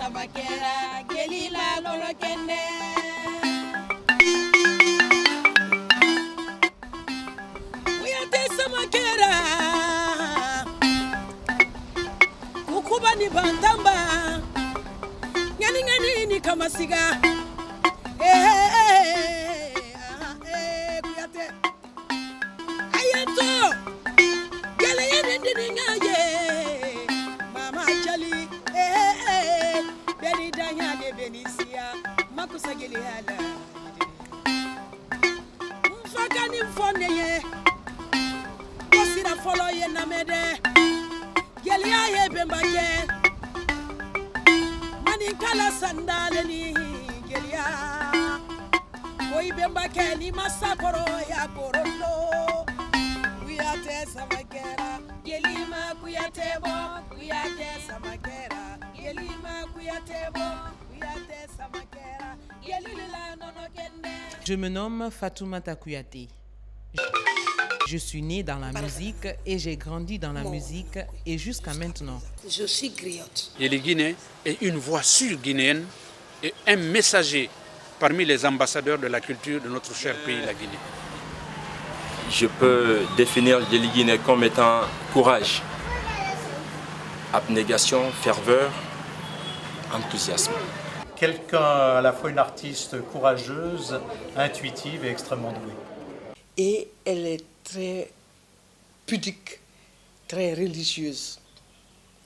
samakera gelila lolokende Kuyate samakera Kukuba ni bantamba Ngani ngani ni kamasiga Kuyate Ayato Gele yende ngaye Mama Jali Beni danya de Benicia Makusa gele hala Mfaka ni mfone ye Kosira follow ye namede Gele ye bembake Mani kala sandale ni gele ya Koi bembake ni masakoro ya korondo Kuyate samakera Gelima kuyatebo Kuyate samakera Gelima kuyatebo Kuyate samakera Gelila nono kende Je me nomme Fatoumata Kouyaté. Je suis née dans la musique et j'ai grandi dans la musique et jusqu'à maintenant. Je suis griotte. Yeli Guinée est une voix sûre guinéenne et un messager parmi les ambassadeurs de la culture de notre cher pays, la Guinée. Je peux définir Yeli Guinée comme étant courage, abnégation, ferveur, enthousiasme. Quelqu'un, à la fois une artiste courageuse, intuitive et extrêmement douée. Et elle est très pudique, très religieuse.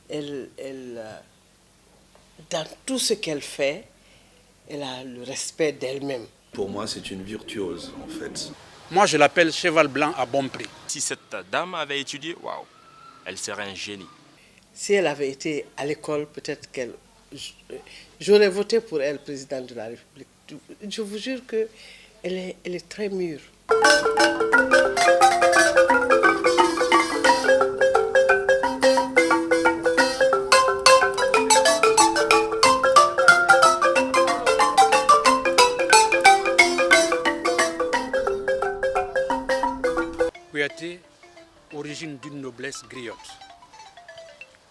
Dans tout ce qu'elle fait, elle a le respect d'elle-même. Pour moi, c'est une virtuose, en fait. Moi, je l'appelle cheval blanc à bon prix. Si cette dame avait étudié, waouh, elle serait un génie. Si elle avait été à l'école, peut-être j'aurais voté pour elle, présidente de la République. Je vous jure qu'elle est très mûre. Kouyaté, origine d'une noblesse griotte.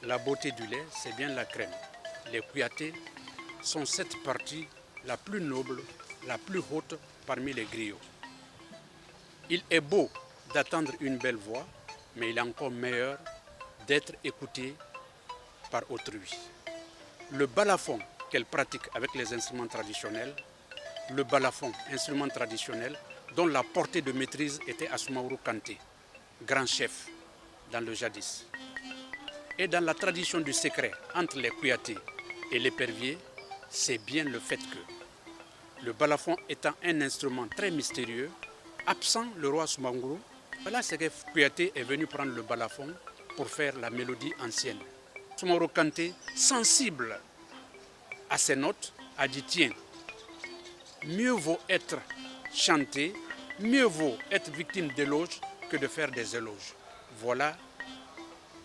La beauté du lait, c'est bien la crème. Les Kouyatés sont cette partie la plus noble, la plus haute parmi les griots. Il est beau d'attendre une belle voix, mais il est encore meilleur d'être écouté par autrui. Le balafon qu'elle pratique avec les instruments traditionnels, le balafon, instrument traditionnel, dont la portée de maîtrise était Assoumaworo Kanté, grand chef dans le jadis. Et dans la tradition du secret entre les Kouyatés et l'épervier, c'est bien le fait que le balafon étant un instrument très mystérieux, absent le roi Assoumaworo, voilà c'est que Kouyaté est venu prendre le balafon pour faire la mélodie ancienne. Assoumaworo Kanté, sensible à ces notes, a dit tiens, mieux vaut être chanté, mieux vaut être victime d'éloges que de faire des éloges. Voilà,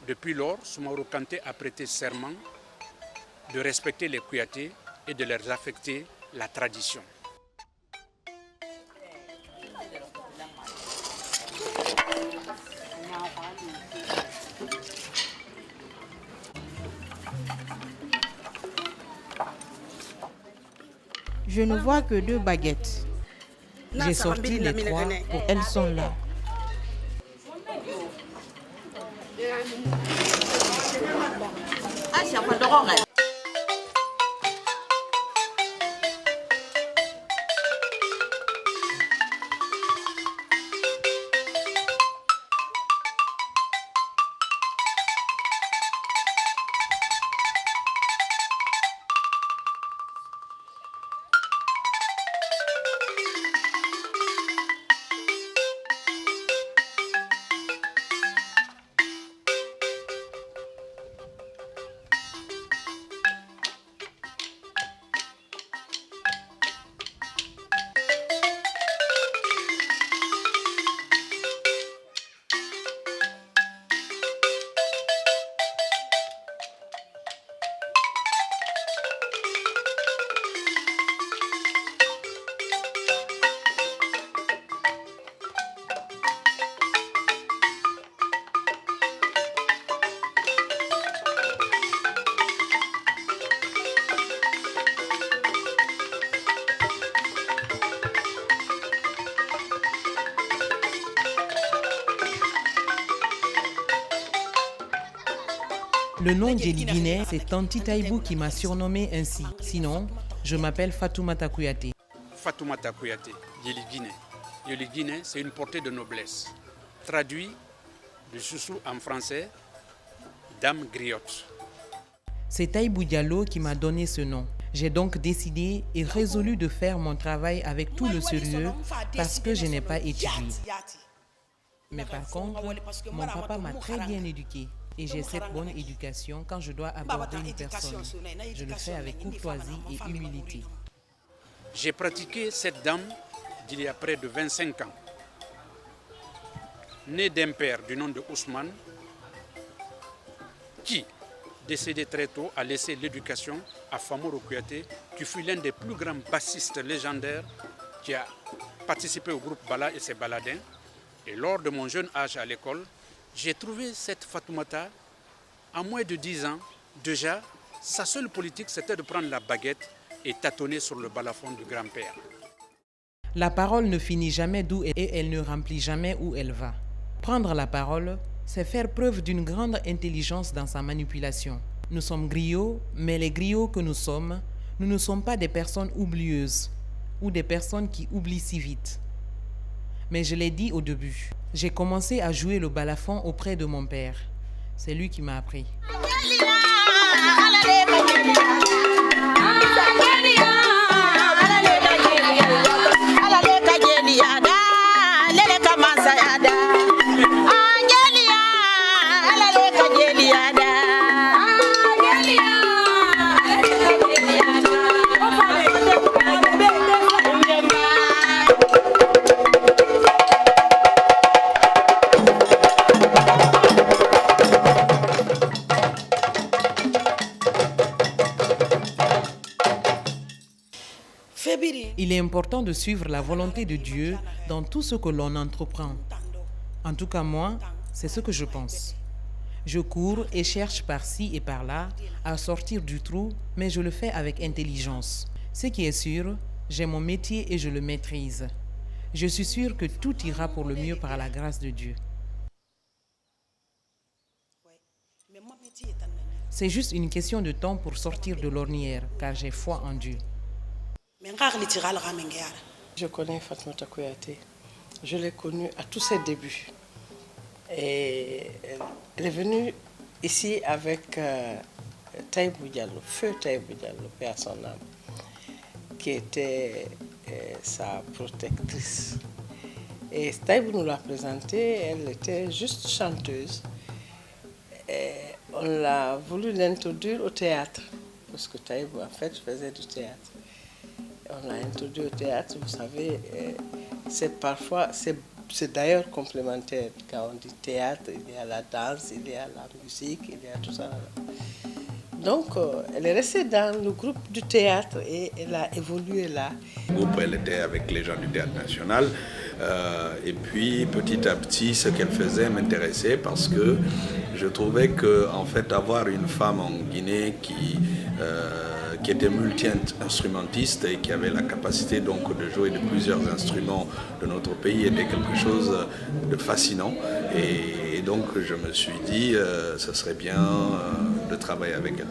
depuis lors, Assoumaworo Kanté a prêté serment de respecter les Kouyatés et de leur affecter la tradition. Je ne vois que 2 baguettes. J'ai sorti les 3 et elles sont là. Le nom Djeli Guinée, c'est Tanti Taïbou qui m'a surnommé ainsi. Sinon, je m'appelle Fatoumata Kouyaté. Fatoumata Kouyaté, Djeli Guinée. Djeli Guinée, c'est une portée de noblesse. Traduit du soussou en français, Dame Griotte. C'est Taïbou Diallo qui m'a donné ce nom. J'ai donc décidé et résolu de faire mon travail avec tout le sérieux parce que je n'ai pas étudié. Mais par contre, mon papa m'a très bien éduqué et j'ai cette bonne éducation quand je dois aborder une personne. Je le fais avec courtoisie et humilité. J'ai pratiqué cette dame d'il y a près de 25 ans. Né d'un père du nom de Ousmane, qui, décédé très tôt, a laissé l'éducation à Famoro Kouyaté, qui fut l'un des plus grands bassistes légendaires qui a participé au groupe Bala et ses baladins. Et lors de mon jeune âge à l'école, j'ai trouvé cette Fatoumata, à moins de 10 ans, déjà, sa seule politique, c'était de prendre la baguette et tâtonner sur le balafon du grand-père. La parole ne finit jamais d'où et elle ne remplit jamais où elle va. Prendre la parole, c'est faire preuve d'une grande intelligence dans sa manipulation. Nous sommes griots, mais les griots que nous ne sommes pas des personnes oublieuses ou des personnes qui oublient si vite. Mais je l'ai dit au début, j'ai commencé à jouer le balafon auprès de mon père. C'est lui qui m'a appris. Il est important de suivre la volonté de Dieu dans tout ce que l'on entreprend. En tout cas, moi, c'est ce que je pense. Je cours et cherche par-ci et par-là à sortir du trou, mais je le fais avec intelligence. Ce qui est sûr, j'ai mon métier et je le maîtrise. Je suis sûre que tout ira pour le mieux par la grâce de Dieu. C'est juste une question de temps pour sortir de l'ornière, car j'ai foi en Dieu. Je connais Fatoumata Kouyaté. Je l'ai connue à tous ses débuts. Et elle est venue ici avec Taïbou Diallo, feu Taïbou Diallo, paix à son âme, qui était sa protectrice. Et Taïbou nous l'a présentée, elle était juste chanteuse. Et on l'a voulu l'introduire au théâtre, parce que Taïbou, en fait, faisait du théâtre. On l'a introduit au théâtre, vous savez, c'est d'ailleurs complémentaire. Quand on dit théâtre, il y a la danse, il y a la musique, il y a tout ça. Donc, elle est restée dans le groupe du théâtre et elle a évolué là. Elle était avec les gens du Théâtre National. Et puis, petit à petit, ce qu'elle faisait m'intéressait parce que je trouvais qu'en fait, avoir une femme en Guinée qui était multi-instrumentiste et qui avait la capacité donc de jouer de plusieurs instruments de notre pays était quelque chose de fascinant. Et donc je me suis dit, ce serait bien de travailler avec elle.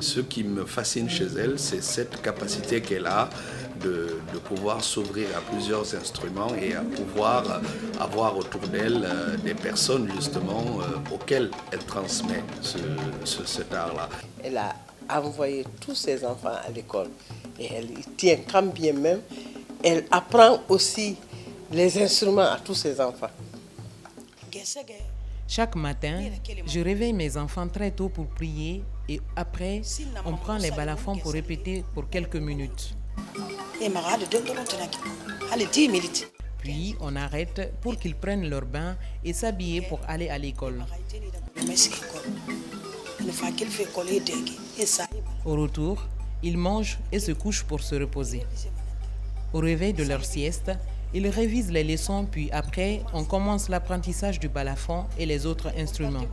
Ce qui me fascine chez elle, c'est cette capacité qu'elle a de pouvoir s'ouvrir à plusieurs instruments et à pouvoir avoir autour d'elle des personnes justement auxquelles elle transmet cet art-là. Elle a envoyé tous ses enfants à l'école et elle y tient quand bien même. Elle apprend aussi les instruments à tous ses enfants. Chaque matin, je réveille mes enfants très tôt pour prier et après, on prend les balafons pour répéter pour quelques minutes. Puis, on arrête pour qu'ils prennent leur bain et s'habiller pour aller à l'école. Au retour, ils mangent et se couchent pour se reposer. Au réveil de leur sieste, Ils révisent les leçons, puis après, on commence l'apprentissage du balafon et les autres instruments.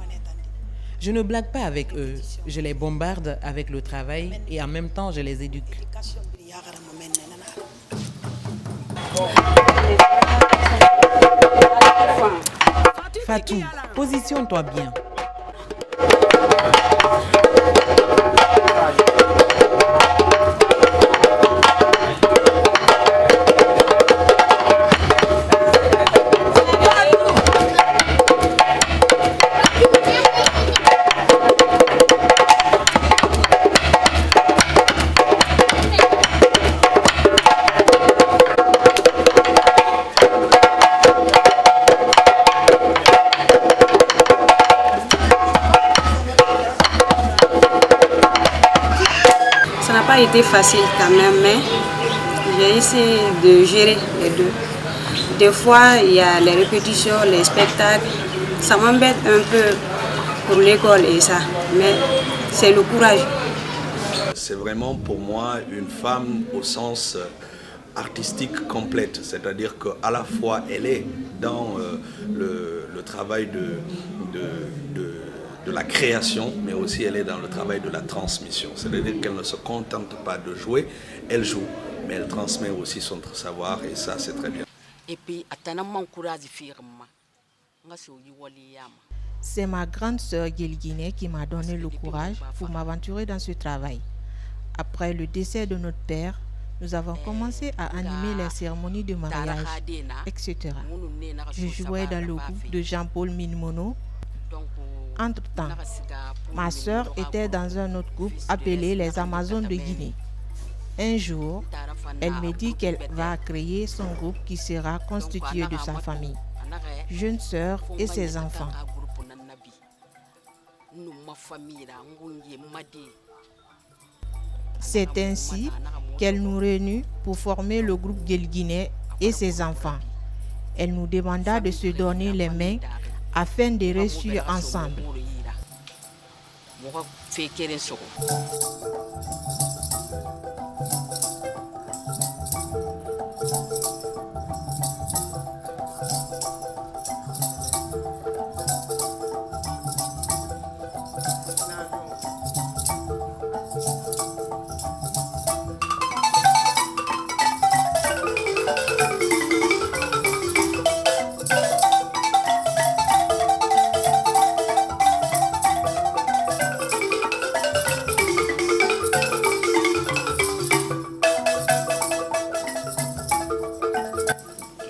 Je ne blague pas avec eux, je les bombarde avec le travail et en même temps je les éduque. Fatou, positionne-toi bien. Ça n'a pas été facile quand même, mais j'ai essayé de gérer les deux. Des fois, il y a les répétitions, les spectacles. Ça m'embête un peu pour l'école et ça, mais c'est le courage. C'est vraiment pour moi une femme au sens artistique complète, c'est-à-dire qu'à la fois elle est dans le travail de la création, mais aussi elle est dans le travail de la transmission. C'est-à-dire qu'elle ne se contente pas de jouer, elle joue, mais elle transmet aussi son savoir et ça c'est très bien. Et puis, c'est ma grande sœur Guelguiné qui m'a donné le courage pour m'aventurer dans ce travail. Après le décès de notre père, nous avons commencé à animer les cérémonies de mariage, etc. Je jouais dans le groupe de Jean-Paul Minmono. Entre-temps, ma sœur était dans un autre groupe appelé les Amazones de Guinée. Un jour, elle me dit qu'elle va créer son groupe qui sera constitué de sa famille, jeune sœur et ses enfants. C'est ainsi qu'elle nous réunit pour former le groupe Guelguiné et ses enfants. Elle nous demanda de se donner les mains afin de réussir ensemble.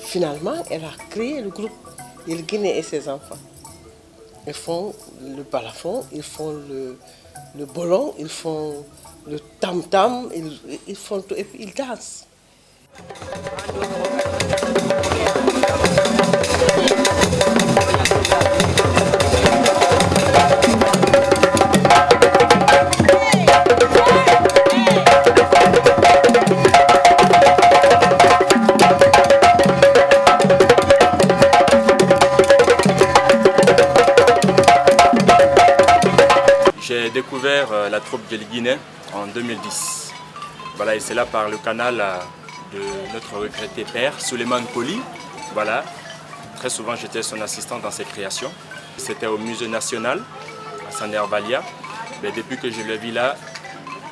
Finalement, elle a créé le groupe Guelguiné et ses enfants. Ils font le balafon, ils font le bolon, ils font le tam-tam, ils font tout et puis ils dansent. J'ai découvert la troupe Guelguiné en 2010. Voilà, et c'est là par le canal de notre regretté père, Souleymane Koli. Voilà, très souvent j'étais son assistant dans ses créations. C'était au Musée National, à Saner-Valia. Mais depuis que je l'ai vu là,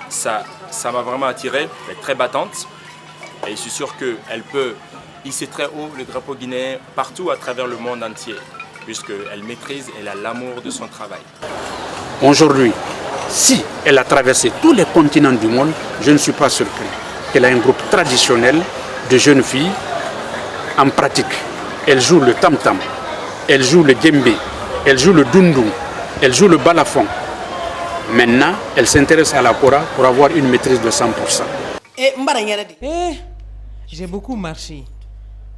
ça m'a vraiment attiré. Elle est très battante et je suis sûr qu'elle peut hisser très haut le drapeau guinéen partout à travers le monde entier, puisqu'elle maîtrise et elle a l'amour de son travail. Aujourd'hui, si elle a traversé tous les continents du monde, je ne suis pas surpris qu'elle a un groupe traditionnel de jeunes filles en pratique. Elle joue le tam-tam, elle joue le djembé, elle joue le dundou, elle joue le balafon. Maintenant, elle s'intéresse à la kora pour avoir une maîtrise de 100%. J'ai beaucoup marché.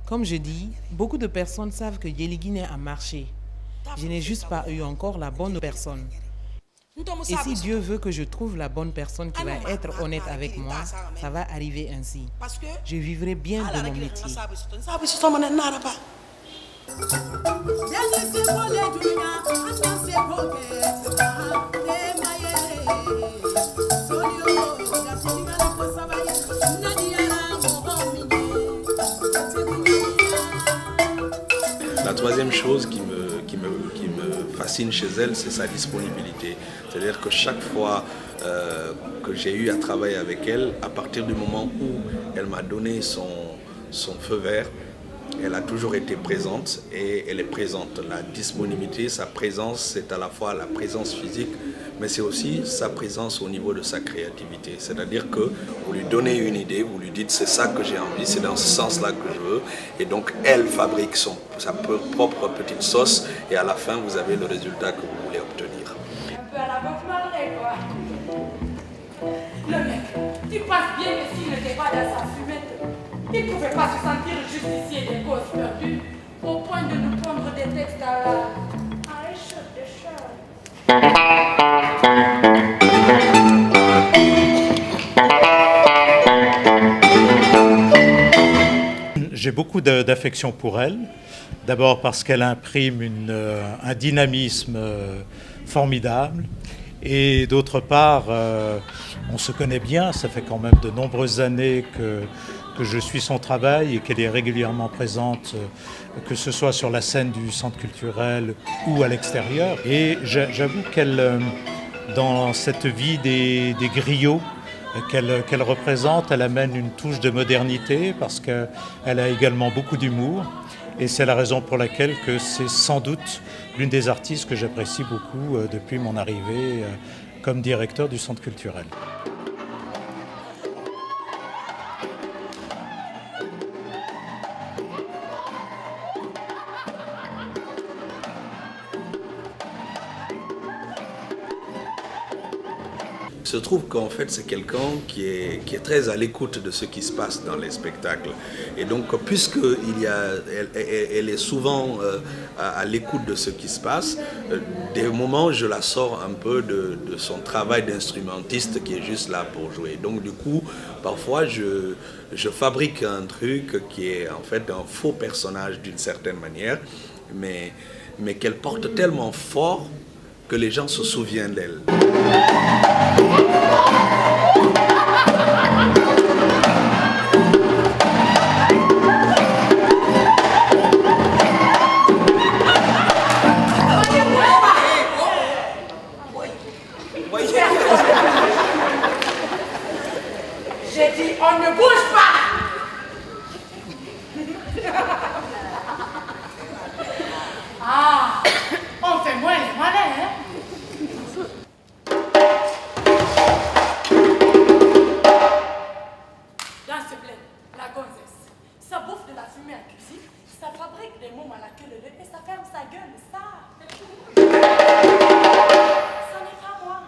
Comme je dis, beaucoup de personnes savent que Guelguiné a marché. Je n'ai juste pas eu encore la bonne personne. Et si Dieu veut que je trouve la bonne personne qui va être honnête avec moi, ça va arriver ainsi. Je vivrai bien de mon métier. Nadia, troisième chose qui me fascine chez elle, c'est sa disponibilité. C'est-à-dire que chaque fois que j'ai eu à travailler avec elle, à partir du moment où elle m'a donné son feu vert, elle a toujours été présente et elle est présente. La disponibilité, sa présence, c'est à la fois la présence physique, mais c'est aussi sa présence au niveau de sa créativité. C'est-à-dire que vous lui donnez une idée, vous lui dites c'est ça que j'ai envie, c'est dans ce sens-là que je veux. Et donc elle fabrique sa propre petite sauce et à la fin vous avez le résultat que vous voulez obtenir. Un peu à la Bob Marley, quoi. Le mec, tu penses bien que s'il n'était pas dans sa fumette, il ne pouvait pas se sentir justicier des causes perdues au point de nous prendre des textes à la I shoot the shot. J'ai beaucoup d'affection pour elle. D'abord parce qu'elle imprime un dynamisme formidable. Et d'autre part, on se connaît bien, ça fait quand même de nombreuses années que je suis son travail et qu'elle est régulièrement présente, que ce soit sur la scène du centre culturel ou à l'extérieur. Et j'avoue qu'elle, dans cette vie des griots qu'elle représente, elle amène une touche de modernité parce qu'elle a également beaucoup d'humour. Et c'est la raison pour laquelle que c'est sans doute l'une des artistes que j'apprécie beaucoup depuis mon arrivée comme directeur du centre culturel. Il se trouve qu'en fait c'est quelqu'un qui est très à l'écoute de ce qui se passe dans les spectacles. Et donc elle est souvent à l'écoute de ce qui se passe, des moments je la sors un peu de son travail d'instrumentiste qui est juste là pour jouer. Donc du coup, parfois je fabrique un truc qui est en fait un faux personnage d'une certaine manière, mais qu'elle porte tellement fort que les gens se souviennent d'elle. J'ai dit, on ne bouge pas. Ah, on fait moins les malins, hein? Dans ce blé, la gonzesse, ça bouffe de la fumée à cuisine, ça fabrique des mômes à la queue leu et ça ferme sa gueule, ça. Ça n'est pas moi.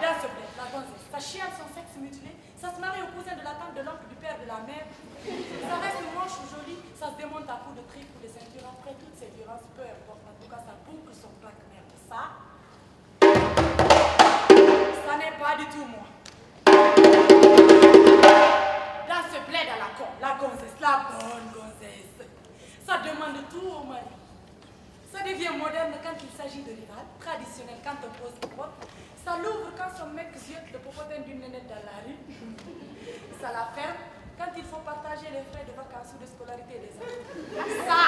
Dans ce blé, la gonzesse, ça chiale son sexe mutilé, ça se marie au cousin de la tante, de l'oncle, du père, de la mère. Ça reste moche ou joli, ça se démonte à coups de triques ou de ceinture. Après toutes ces violences, peu importe, en tout cas, ça boucle son plaque merde. Ça n'est pas du tout moi. Dans ce bled à la con, la gonzesse, la bonne gonzesse, ça demande tout au mari. Ça devient moderne quand il s'agit de rival, traditionnel quand on pose des potes. Ça l'ouvre quand son mec ziote le popotin d'une nénette dans la rue. Ça la ferme quand il faut partager les frais de vacances ou de scolarité des enfants. Ça!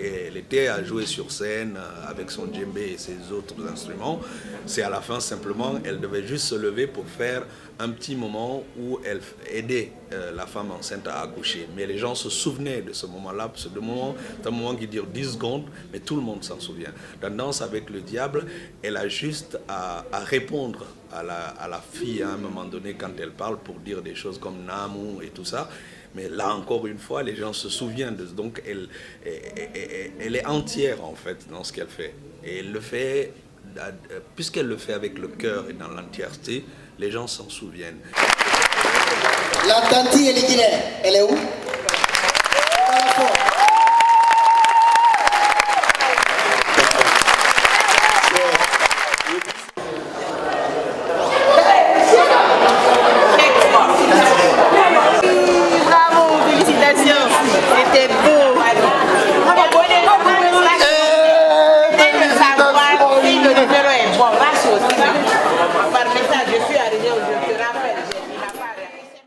Elle était à jouer sur scène avec son djembé et ses autres instruments. C'est à la fin simplement, elle devait juste se lever pour faire un petit moment où elle aidait la femme enceinte à accoucher. Mais les gens se souvenaient de ce moment-là. C'est un moment qui dure 10 secondes, mais tout le monde s'en souvient. Dans Danse avec le diable, elle a juste à répondre à la fille à un moment donné quand elle parle pour dire des choses comme Namu et tout ça. Mais là, encore une fois, les gens se souviennent de... Donc, elle est entière, en fait, dans ce qu'elle fait. Et elle le fait, puisqu'elle le fait avec le cœur et dans l'entièreté, les gens s'en souviennent. La tantille Guinée, elle est où?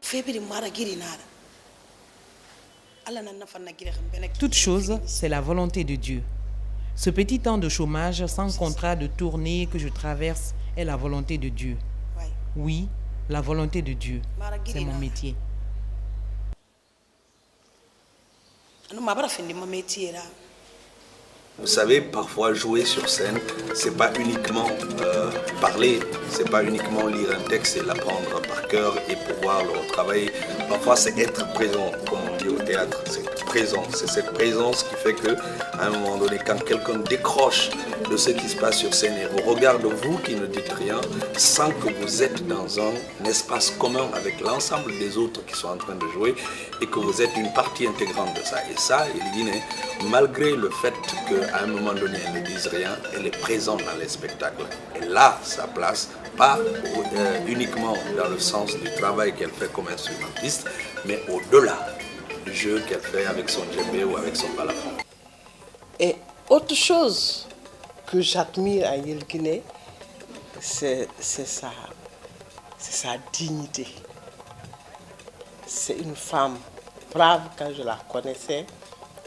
Febiri mara giri nada. Toute chose, c'est la volonté de Dieu. Ce petit temps de chômage sans contrat de tournée que je traverse est la volonté de Dieu. Oui, la volonté de Dieu. C'est mon métier. Vous savez, parfois jouer sur scène, c'est pas uniquement parler, c'est pas uniquement lire un texte et l'apprendre par cœur et pouvoir le retravailler. Parfois, c'est être présent, comme on dit au théâtre, c'est être présent. C'est cette présence qui fait que, à un moment donné, quand quelqu'un décroche de ce qui se passe sur scène et vous regarde vous qui ne dites rien, sans que vous êtes dans un espace commun avec l'ensemble des autres qui sont en train de jouer et que vous êtes une partie intégrante de ça. Et ça, Eligine, malgré le fait qu'à un moment donné, elle ne dise rien, elle est présente dans les spectacles. Elle a sa place, pas uniquement dans le sens du travail qu'elle fait comme instrumentiste, mais au-delà du jeu qu'elle fait avec son djembé ou avec son balafon. Et autre chose que j'admire à Yelkine, c'est sa dignité. C'est une femme brave. Quand je la connaissais,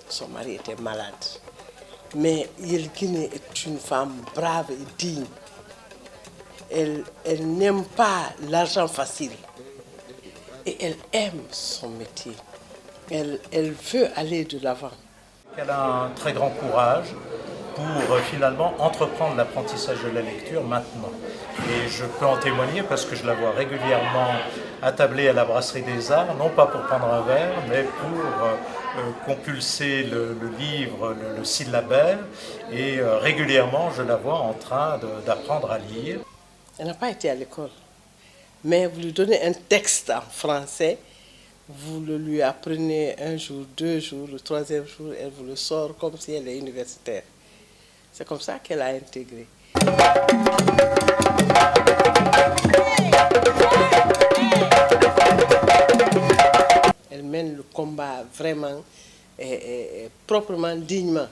son mari était malade. Mais Yelkine est une femme brave et digne. Elle n'aime pas l'argent facile. Et elle aime son métier. Elle veut aller de l'avant. Elle a un très grand courage pour finalement entreprendre l'apprentissage de la lecture maintenant. Et je peux en témoigner parce que je la vois régulièrement attablée à la Brasserie des Arts, non pas pour prendre un verre, mais pour compulser le livre, le syllabaire. Et régulièrement, je la vois en train d'apprendre à lire. Elle n'a pas été à l'école, mais vous lui donnez un texte en français, vous le lui apprenez un jour, 2 jours, le 3e jour, elle vous le sort comme si elle est universitaire. C'est comme ça qu'elle a intégré. Elle mène le combat vraiment et proprement, dignement.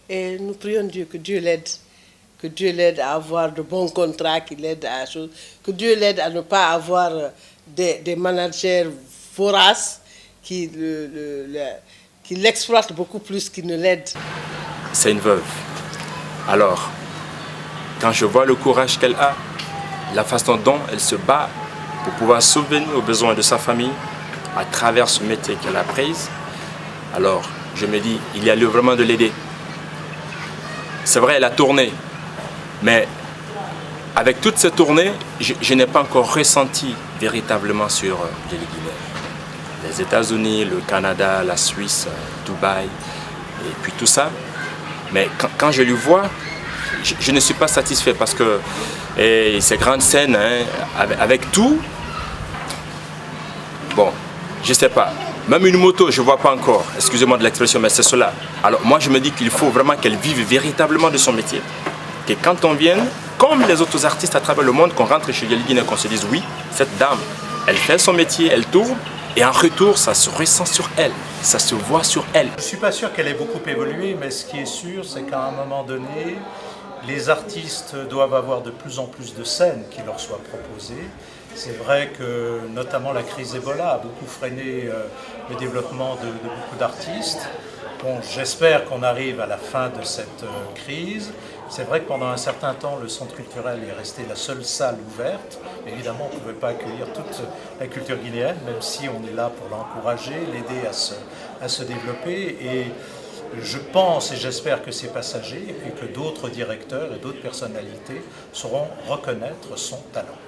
Et nous prions Dieu, que Dieu l'aide. Que Dieu l'aide à avoir de bons contrats, qu'il l'aide à chose, que Dieu l'aide à ne pas avoir des managers voraces qui l'exploitent beaucoup plus qu'ils ne l'aident. C'est une veuve. Alors, quand je vois le courage qu'elle a, la façon dont elle se bat pour pouvoir subvenir aux besoins de sa famille à travers ce métier qu'elle a pris, alors je me dis, il y a lieu vraiment de l'aider. C'est vrai, elle a tourné. Mais avec toutes ces tournées, je n'ai pas encore ressenti véritablement sur les Guinéens. Les États-Unis, le Canada, la Suisse, Dubaï, et puis tout ça. Mais quand je lui vois, je ne suis pas satisfait parce que ces grandes scènes, hein, avec tout, bon, je ne sais pas. Même une moto, je ne vois pas encore, excusez-moi de l'expression, mais c'est cela. Alors moi, je me dis qu'il faut vraiment qu'elle vive véritablement de son métier. Que quand on vient, comme les autres artistes à travers le monde, qu'on rentre chez Yelkine et qu'on se dise oui, cette dame, elle fait son métier, elle tourne, et en retour, ça se ressent sur elle, ça se voit sur elle. Je ne suis pas sûr qu'elle ait beaucoup évolué, mais ce qui est sûr, c'est qu'à un moment donné, les artistes doivent avoir de plus en plus de scènes qui leur soient proposées. C'est vrai que notamment la crise Ebola a beaucoup freiné le développement de beaucoup d'artistes. Bon, j'espère qu'on arrive à la fin de cette crise. C'est vrai que pendant un certain temps, le centre culturel est resté la seule salle ouverte. Évidemment, on ne pouvait pas accueillir toute la culture guinéenne, même si on est là pour l'encourager, l'aider à se développer. Et je pense et j'espère que c'est passager et puis que d'autres directeurs et d'autres personnalités sauront reconnaître son talent.